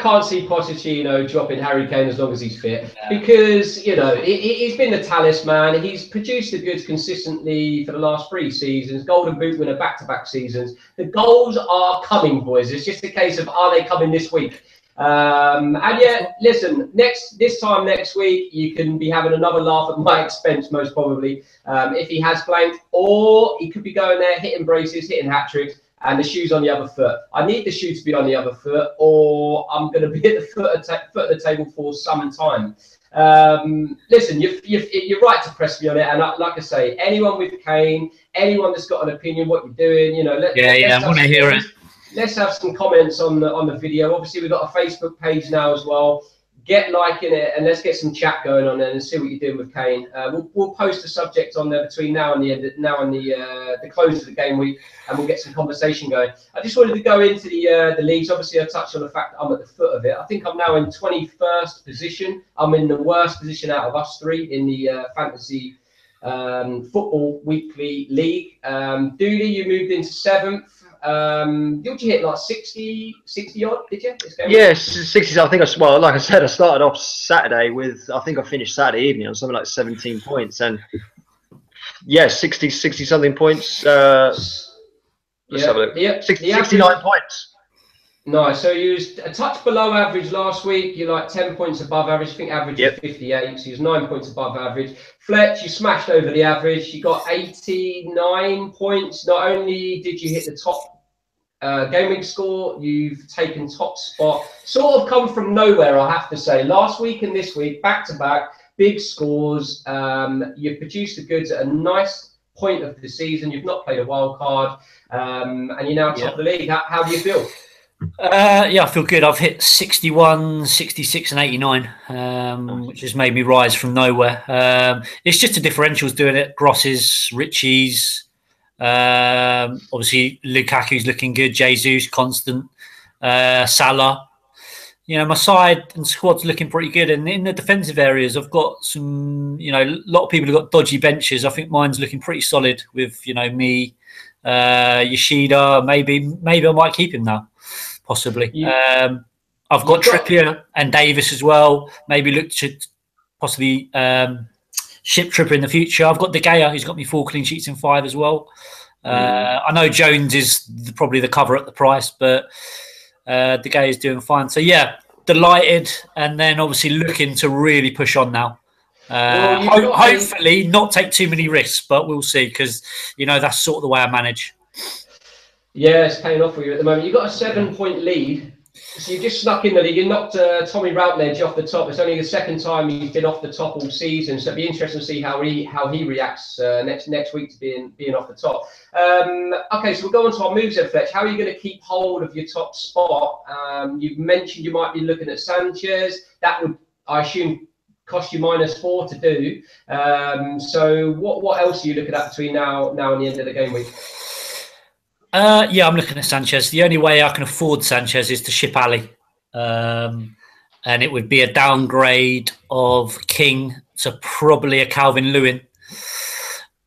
can't see Pochettino dropping Harry Kane as long as he's fit because, he's been the talisman. He's produced the goods consistently for the last 3 seasons, Golden Boot winner back-to-back seasons. The goals are coming, boys. It's just a case of, are they coming this week? And yeah, listen, this time next week, you can be having another laugh at my expense, most probably, if he has blanked, or he could be going there, hitting braces, hitting hat-tricks, and the shoe's on the other foot. I need the shoe to be on the other foot, or I'm going to be at the foot of the table for some time. Listen, you're right to press me on it, and like I say, anyone with Kane, anyone that's got an opinion, what you're doing, I want to hear it. Let's have some comments on the video. Obviously, we've got a Facebook page now as well. Get liking it, and let's get some chat going on there and see what you're doing with Kane. We'll post a subject on there between now and the close of the game week, and we'll get some conversation going. I just wanted to go into the leagues. Obviously, I touched on the fact that I'm at the foot of it. I think I'm now in 21st position. I'm in the worst position out of us 3 in the fantasy football weekly league. Dooley, you moved into 7th. Did you hit like 60 odd? Did you? Yes, 60. I think like I said, I started off Saturday with, I think I finished Saturday evening on something like 17 points, and 60 something points. Let's have a look. 69 points. Nice. So you was a touch below average last week. You're like 10 points above average. I think average is 58. So you was 9 points above average. Fletch, you smashed over the average. You got 89 points. Not only did you hit the top game week score, you've taken top spot. Sort of come from nowhere, I have to say. Last week and this week, back to back, big scores. You've produced the goods at a nice point of the season. You've not played a wild card, and you're now top of the league. How do you feel? Yeah, I feel good. I've hit 61, 66 and 89, which has made me rise from nowhere. It's just the differentials doing it. Grosses, Richies, obviously Lukaku's looking good, Jesus constant, Salah. You know, my side and squad's looking pretty good. And in the defensive areas, I've got some, you know, a lot of people have got dodgy benches. I think mine's looking pretty solid with, you know, me, Yoshida. Maybe I might keep him now. Possibly. I've got Trippier and Davis as well. Maybe look to possibly ship Trippier in the future. I've got De Gea, who's got me 4 clean sheets in 5 as well. I know Jones is probably the cover at the price, but De Gea is doing fine. So, yeah, delighted. And then obviously looking to really push on now. Hopefully not take too many risks, but we'll see because, you know, that's sort of the way I manage. Yeah, it's paying off for you at the moment. You've got a 7-point lead. So you just snuck in the league. You knocked Tommy Routledge off the top. It's only the second time he's been off the top all season. So it'd be interesting to see how he reacts next week to being off the top. Okay, so we'll go on to our moves then, Fletch. How are you going to keep hold of your top spot? You've mentioned you might be looking at Sanchez. That would, I assume, cost you -4 to do. So what else are you looking at between now and the end of the game week? Yeah, I'm looking at Sanchez. The only way I can afford Sanchez is to ship Ali. And it would be a downgrade of King to probably a Calvin Lewin,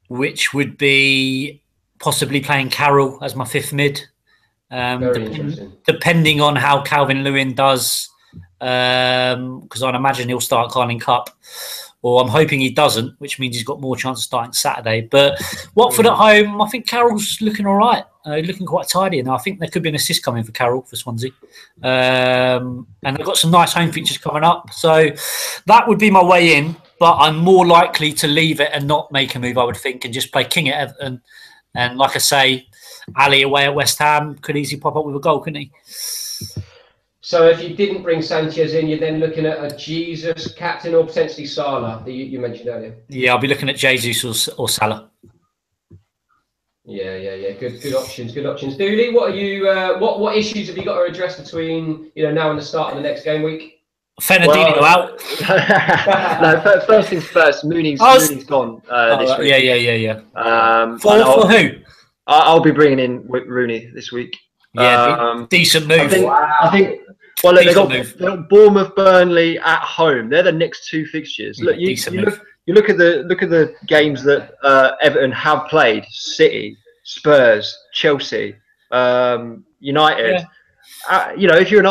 which would be possibly playing Carroll as my 5th mid. Depending on how Calvin Lewin does, because I'd imagine he'll start Carling Cup. Or I'm hoping he doesn't, which means he's got more chance of starting Saturday. But Watford at home, I think Carroll's looking all right. Looking quite tidy. And I think there could be an assist coming for Carroll for Swansea. And they've got some nice home features coming up. So that would be my way in. But I'm more likely to leave it and not make a move, I would think, and just play King at Everton. And like I say, Ali away at West Ham could easily pop up with a goal, couldn't he? So if you didn't bring Sanchez in, you're then looking at a Jesus captain or potentially Salah that you mentioned earlier. Yeah, I'll be looking at Jesus or Salah. Yeah. Good options. Dooley, what are you? What issues have you got to address between now and the start of the next game week? Fernandinho out. No, first things first. Mooney's gone this week. Yeah. For who? I'll be bringing in Rooney this week. Yeah, decent move. I think. Well, look, they got Bournemouth, Burnley at home. They're the next 2 fixtures. Look, you look at the games that Everton have played: City, Spurs, Chelsea, United. If you're an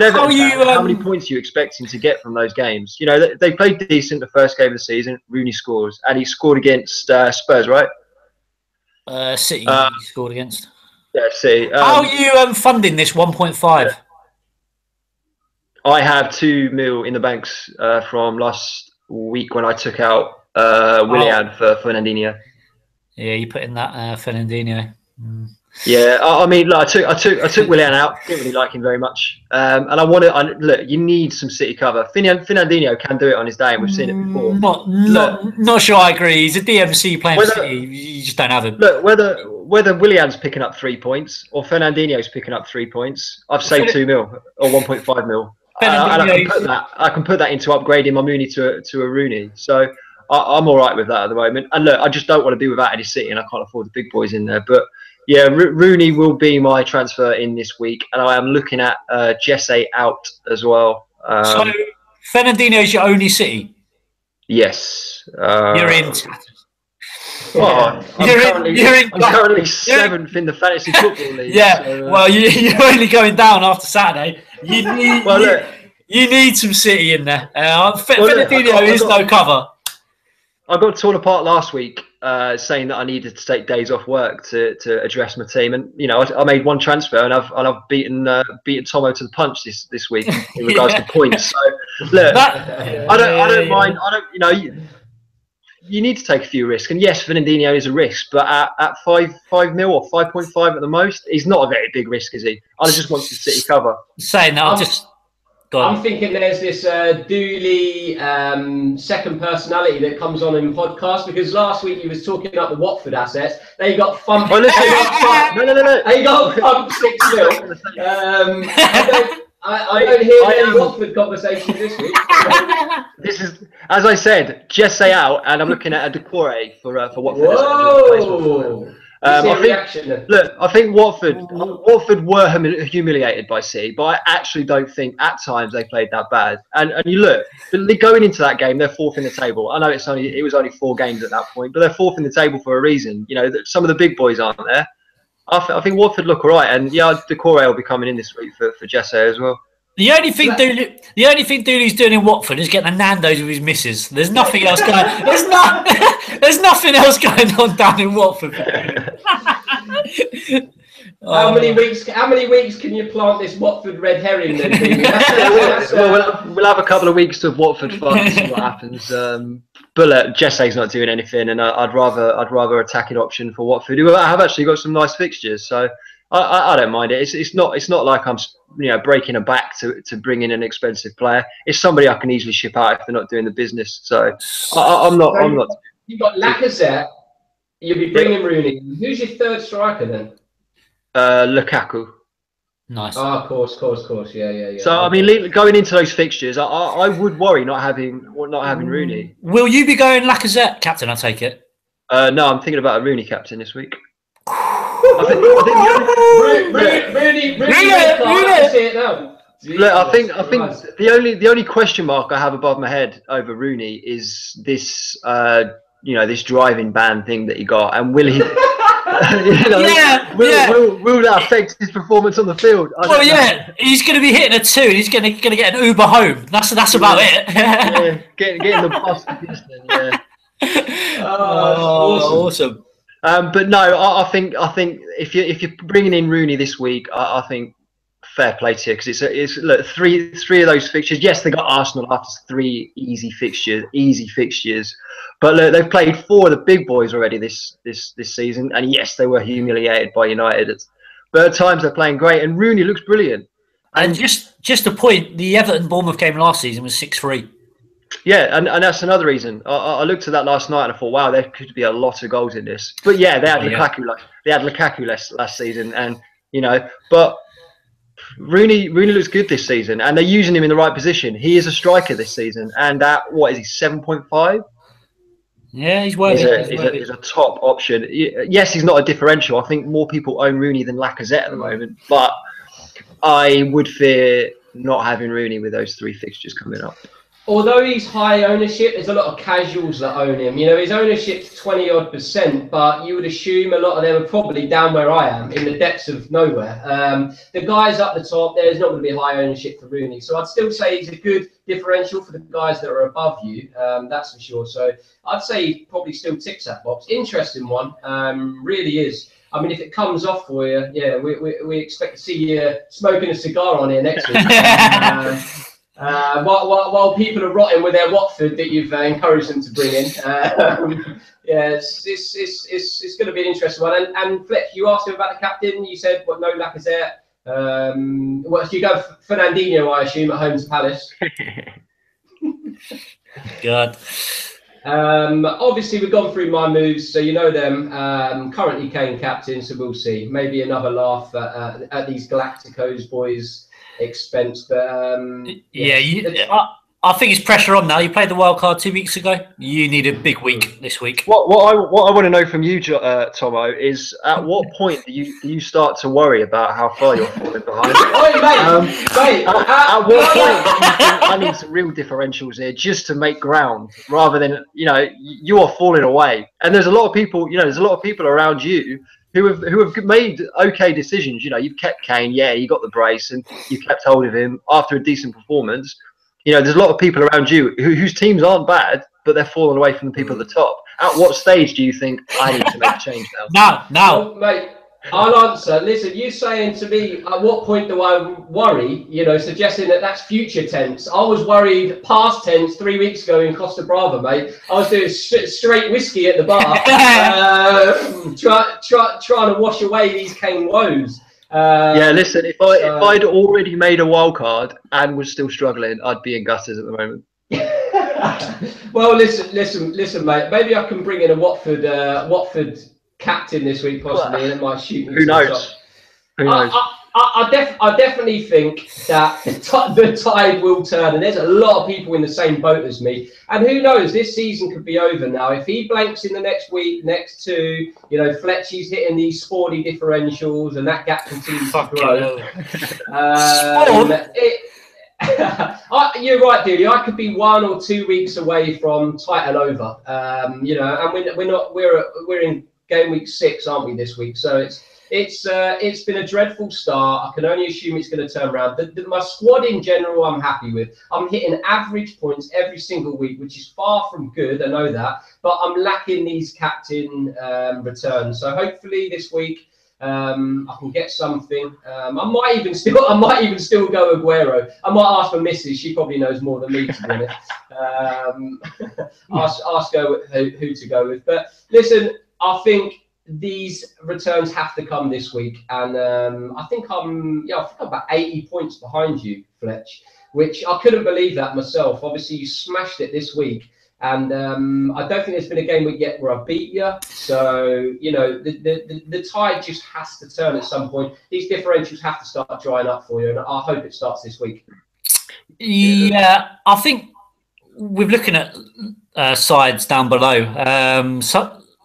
Everton fan, how many points are you expecting to get from those games? They played decent the first game of the season. Rooney scores, and he scored against Spurs, right? City he scored against. Yeah, see. How are you funding this 1.5? I have 2 mil in the banks from last week when I took out Willian for Fernandinho. Yeah, you put in that Fernandinho. Yeah, I mean, look, I took Willian out. Didn't really like him very much, and I want to. Look, you need some City cover. Fernandinho can do it on his day, and we've seen it before. Not sure I agree. He's a DMC playing for City. You just don't have him. Look, whether Willian's picking up 3 points or Fernandinho's picking up 3 points, I've saved 2 mil or 1.5 mil. And I can put that into upgrading my Mooney to a Rooney. So I'm all right with that at the moment. And look, I just don't want to be without any City, and I can't afford the big boys in there. But yeah, Rooney will be my transfer in this week, and I am looking at Jesse out as well. So Fernandinho is your only City? Yes. You're in. I'm currently 7th in the fantasy football league. Yeah, so, well, you're only going down after Saturday. You need some City in there. Fernandinho is no cover. I got torn apart last week, saying that I needed to take days off work to address my team, and I made one transfer, and I've beaten Thomo to the punch this week in regards to points. So look, I don't mind. You need to take a few risks, and yes, Fernandinho is a risk, but at 5 mil or 5.5 at the most, he's not a very big risk, is he? I just want to City cover. Saying that, I'm thinking there's this Dooley second personality that comes on in podcast, because last week he was talking up the Watford assets. They got thumped. Oh, listen, no. They got thumped 6-0. I don't hear any Watford conversation this week. This is, as I said, Jesse out, and I'm looking at a Decore for Watford. Whoa! I think Watford were humiliated by City, but I actually don't think at times they played that bad. And you look, going into that game, they're fourth in the table. I know it was only 4 games at that point, but they're fourth in the table for a reason. Some of the big boys aren't there. I think Watford look all right, and Decore will be coming in this week for Jesse as well. The only thing Dooley's doing in Watford is getting a Nando's with his missus. There's nothing else going. There's nothing else going on down in Watford. How many weeks can you plant this Watford red herring then? We'll have a couple of weeks of Watford fun to see what happens. But look, Jesse's not doing anything, and I'd rather attacking option for Watford, who have actually got some nice fixtures. So I don't mind it. It's not like I'm breaking a back to bring in an expensive player. It's somebody I can easily ship out if they're not doing the business. So I'm not. You've got Lacazette. You'll be bringing Rooney. Who's your third striker then? Lukaku. Nice. Oh, of course. Yeah. So I mean, going into those fixtures, I would worry not having Rooney. Will you be going Lacazette captain? I take it. No, I'm thinking about a Rooney captain this week. I think the only question mark I have above my head over Rooney is this this driving ban thing that he got, and will he will that affect his performance on the field? He's going to be hitting a 2 and he's going to get an Uber home. That's about it. Getting the bus. Awesome. But no, I think if you're bringing in Rooney this week, I think fair play to you, because it's look, three of those fixtures. Yes, they got Arsenal after 3 easy fixtures, but look, they've played 4 of the big boys already this season, and yes, they were humiliated by United. But at times they're playing great, and Rooney looks brilliant. And just a point, the Everton Bournemouth game last season was 6-3. Yeah, and that's another reason. I looked at that last night and I thought, wow, there could be a lot of goals in this. But yeah, they had Lukaku last season, and but Rooney looks good this season, and they're using him in the right position. He is a striker this season, and at what is he, 7.5? Yeah, he's worthy. He's a top option. Yes, he's not a differential. I think more people own Rooney than Lacazette at the moment, but I would fear not having Rooney with those 3 fixtures coming up. Although he's high ownership, there's a lot of casuals that own him. His ownership's 20-odd%, but you would assume a lot of them are probably down where I am, in the depths of nowhere. The guys up the top, there's not going to be high ownership for Rooney. So I'd still say he's a good differential for the guys that are above you, that's for sure. So I'd say he probably still ticks that box. Interesting one, really is. I mean, if it comes off for you, yeah, we expect to see you smoking a cigar on here next week. While people are rotting with their Watford that you've encouraged them to bring in, it's going to be an interesting one. And Fletch, you asked him about the captain. You said, no Lacazette. What do you go for? Fernandinho, I assume, at home to Palace. God. Obviously, we've gone through my moves, so you know them. Currently, Kane captain, so we'll see. Maybe another laugh at these Galacticos boys' expense, but I think it's pressure on now. You played the wild card 2 weeks ago. You need a big week this week. What I want to know from you, Thomo, is at what point do you start to worry about how far you're falling behind? At what point I need some real differentials here just to make ground, rather than you are falling away. And there's a lot of people, there's a lot of people around you who have made okay decisions. You've kept Kane, yeah, you got the brace, and you kept hold of him after a decent performance. there's a lot of people around you whose teams aren't bad, but they're falling away from the people at the top. At what stage do you think I need to make a change now? No. Well, mate, I'll answer. Listen, you saying to me, at what point do I worry? Suggesting that that's future tense. I was worried past tense 3 weeks ago in Costa Brava, mate. I was doing straight whiskey at the bar, trying to wash away these Kane woes. Listen, if I'd already made a wild card and was still struggling, I'd be in gutters at the moment. Well, listen, mate. Maybe I can bring in a Watford captain this week, possibly, and it might shoot me. Who knows? I definitely think that the tide will turn, and there's a lot of people in the same boat as me. And who knows? This season could be over now. If he blanks in the next week, next two, Fletchy's hitting these sporty differentials, and that gap continues to grow. You're right, Dooley. I could be 1 or 2 weeks away from title over. And we're in game week 6, aren't we, this week? So it's been a dreadful start. I can only assume it's going to turn around. My squad in general, I'm happy with. I'm hitting average points every single week, which is far from good. I know that, but I'm lacking these captain returns. So hopefully this week I can get something. I might even still go Aguero. I might ask for Mrs. She probably knows more than me, to be honest. Ask her who to go with. But listen, I think these returns have to come this week, and I think I'm about 80 points behind you, Fletch, which I couldn't believe that myself. Obviously, you smashed it this week, and I don't think there's been a game week yet where I beat you. So the tide just has to turn at some point. These differentials have to start drying up for you, and I hope it starts this week. Yeah, I think we're looking at sides down below.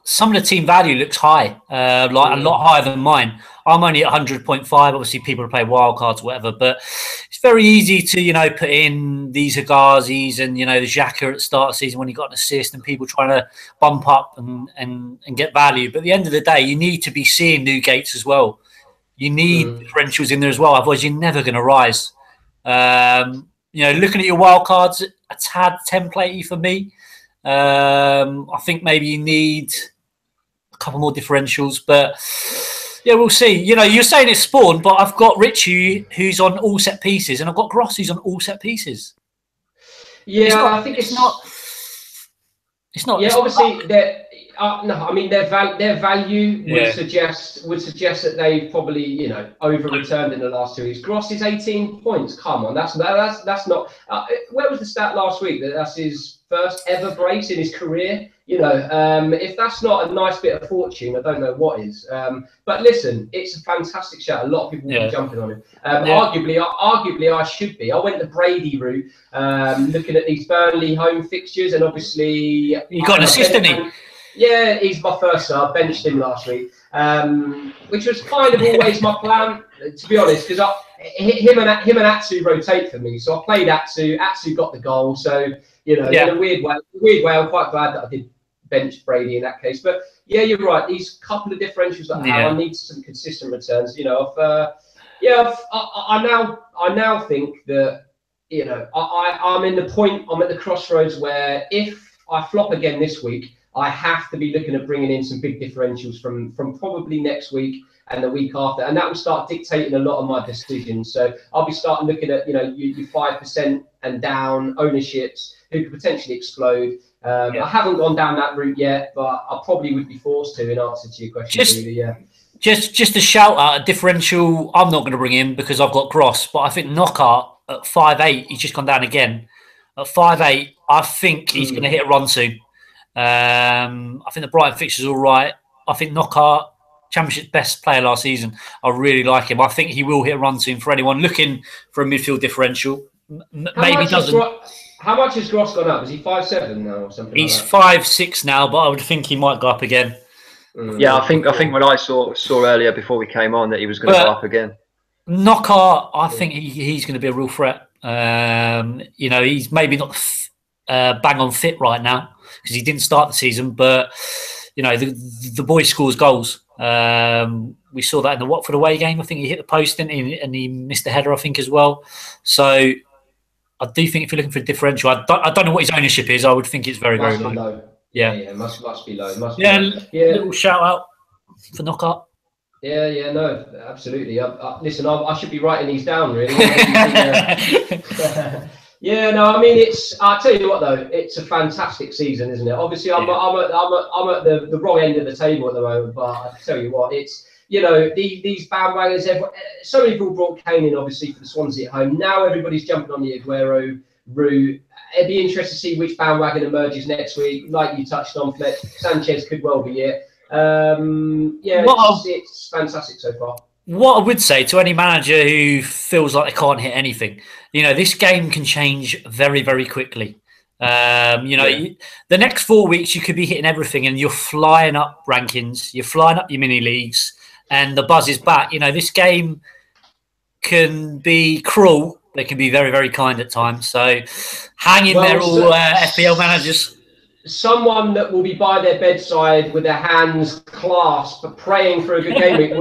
Some of the team value looks high, a lot higher than mine. I'm only at 100.5. Obviously, people play wild cards, whatever, but it's very easy to put in these Hagazis and the Xhaka at the start of the season when he got an assist, and people trying to bump up and get value. But at the end of the day, you need to be seeing Newgates as well. You need differentials in there as well, otherwise you're never going to rise. Looking at your wild cards, a tad templatey for me. I think maybe you need a couple more differentials, but yeah, we'll see. You're saying it's Spawn, but I've got Richie who's on all set pieces, and I've got Gross who's on all set pieces. Yeah, I think it's not. Yeah, obviously, their value would suggest that they've probably over returned in the last 2 weeks. Gross is 18 points. Come on, that's not. Where was the stat last week that that's his first ever brace in his career? If that's not a nice bit of fortune, I don't know what is. But listen, it's a fantastic shout. A lot of people will be jumping on him. Arguably, I should be. I went the Brady route, looking at these Burnley home fixtures, and obviously he got an assist, didn't he? Yeah, he's my first sub. Benched him last week, which was kind of always my plan, to be honest, because him and Atsu rotate for me. So I played Atsu. Atsu got the goal. So in a weird way, I'm quite glad that I did bench Brady in that case. But yeah, you're right. These couple of differentials that I have, I need some consistent returns. I now think that I'm in the point. I'm at the crossroads where if I flop again this week, I have to be looking at bringing in some big differentials from probably next week and the week after, and that will start dictating a lot of my decisions. So I'll be starting looking at your 5% and down ownerships who could potentially explode. I haven't gone down that route yet, but I probably would be forced to in answer to your question. Just a shout out, a differential I'm not going to bring in because I've got Gross, but I think Knockout at 5'8", he's just gone down again. At 5'8", I think he's going to hit a run soon. I think the Brighton fixture's all right. I think Knockout, Championship's best player last season. I really like him. I think he will hit a run soon for anyone looking for a midfield differential. Maybe doesn't. How much has Gross gone up? Is he 5'7" now or something? He's like that? 5'6" now, but I would think he might go up again. Yeah, I think when I saw earlier before we came on that he was going to go up again. Knockout, I think he's going to be a real threat. He's maybe not bang on fit right now because he didn't start the season, but the boy scores goals. We saw that in the Watford away game. I think he hit the post and he missed the header, I think, as well. So I do think if you're looking for a differential, I don't know what his ownership is. I would think it's very, very low. Yeah, must be low. Little shout out for knockout. Yeah, no, absolutely. Listen, I should be writing these down, really. Yeah, no, I mean, I'll tell you what, though, it's a fantastic season, isn't it? Obviously, I'm at the wrong end of the table at the moment, but I tell you what, it's, these bandwagons, so many people brought Kane in, obviously, for the Swansea at home. Now everybody's jumping on the Aguero route. It'd be interesting to see which bandwagon emerges next week. Like you touched on, Fletch, Sanchez could well be it. It's fantastic so far. What I would say to any manager who feels like they can't hit anything, this game can change very, very quickly. The next 4 weeks you could be hitting everything, and you're flying up rankings, you're flying up your mini leagues, and the buzz is back. This game can be cruel. They can be very, very kind at times. So hang in there, all FPL managers. Someone that will be by their bedside with their hands clasped, praying for a good game week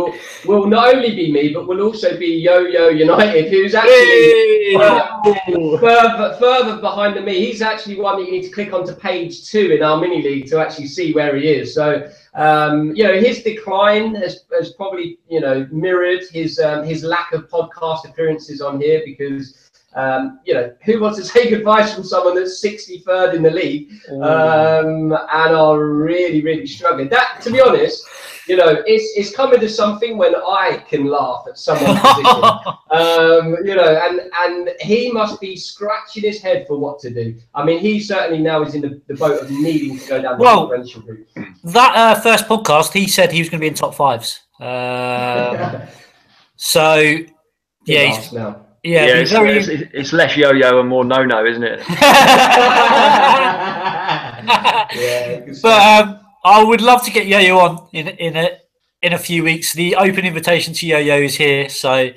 will not only be me, but will also be Yo-Yo United, who's actually further behind than me. He's actually one that you need to click onto page 2 in our mini league to actually see where he is. So, his decline has probably, mirrored his lack of podcast appearances on here because. Who wants to take advice from someone that's 63rd in the league and are really, really struggling? That, to be honest, it's coming to something when I can laugh at someone's position. And he must be scratching his head for what to do. I mean, he certainly now is in the boat of needing to go down the differential route. That first podcast, he said he was going to be in top fives. He's now. Yeah, it's less yo-yo and more no-no, isn't it? But I would love to get Yo-Yo on in a few weeks. The open invitation to Yo-Yo is here, so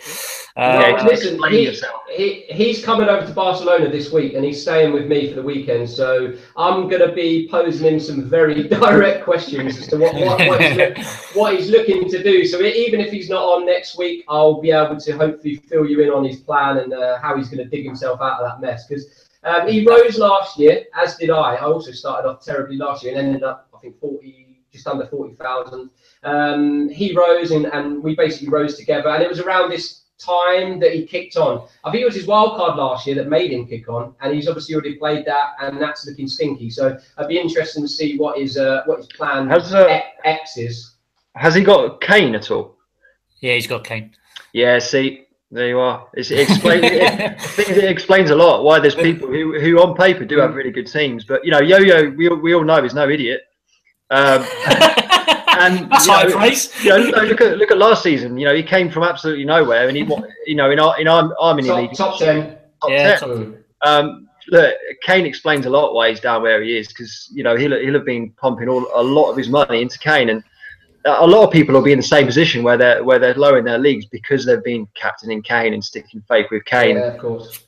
listen, he's coming over to Barcelona this week, and he's staying with me for the weekend. So I'm going to be posing him some very direct questions as to what he's looking to do. So even if he's not on next week, I'll be able to hopefully fill you in on his plan and how he's going to dig himself out of that mess. Because he rose last year, as did I. I also started off terribly last year and ended up, I think, just under 40,000. He rose and we basically rose together, and it was around this time that he kicked on. I think it was his wild card last year that made him kick on, and he's obviously already played that, and that's looking stinky. So I'd be interested to see what his plan X is. Has he got Kane at all? Yeah, he's got Kane. Yeah, see, there you are. I think it explains a lot why there's people who on paper do have really good teams, but Yo-Yo, we all know he's no idiot. And that's high praise. Look at last season. He came from absolutely nowhere, and he, in our mini league, top 10. Look, Kane explains a lot why he's down where he is, because he'll have been pumping a lot of his money into Kane, and a lot of people will be in the same position where they're low in their leagues because they've been captaining Kane and sticking faith with Kane. Yeah, of course.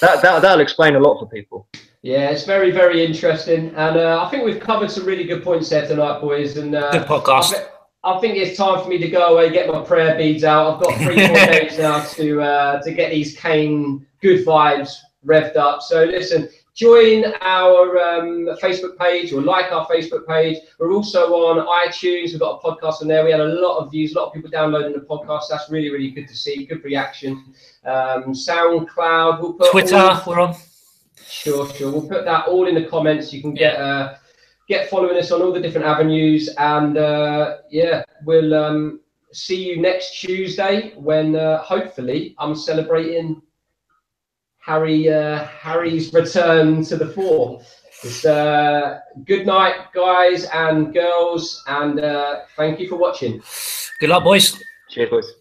That'll explain a lot for people. Yeah, it's very, very interesting, and I think we've covered some really good points there tonight, boys. And good podcast. I think it's time for me to go away, get my prayer beads out. I've got 3-4 days now to get these Kane good vibes revved up. So listen, join our Facebook page or like our Facebook page. We're also on iTunes. We've got a podcast on there. We had a lot of views, a lot of people downloading the podcast. That's really, really good to see. Good reaction. SoundCloud. We'll put Twitter. We're on. Sure. We'll put that all in the comments. You can get following us on all the different avenues, and we'll see you next Tuesday when hopefully I'm celebrating Harry's return to the fore. It's good night, guys and girls, and thank you for watching. Good luck, boys. Cheers, boys.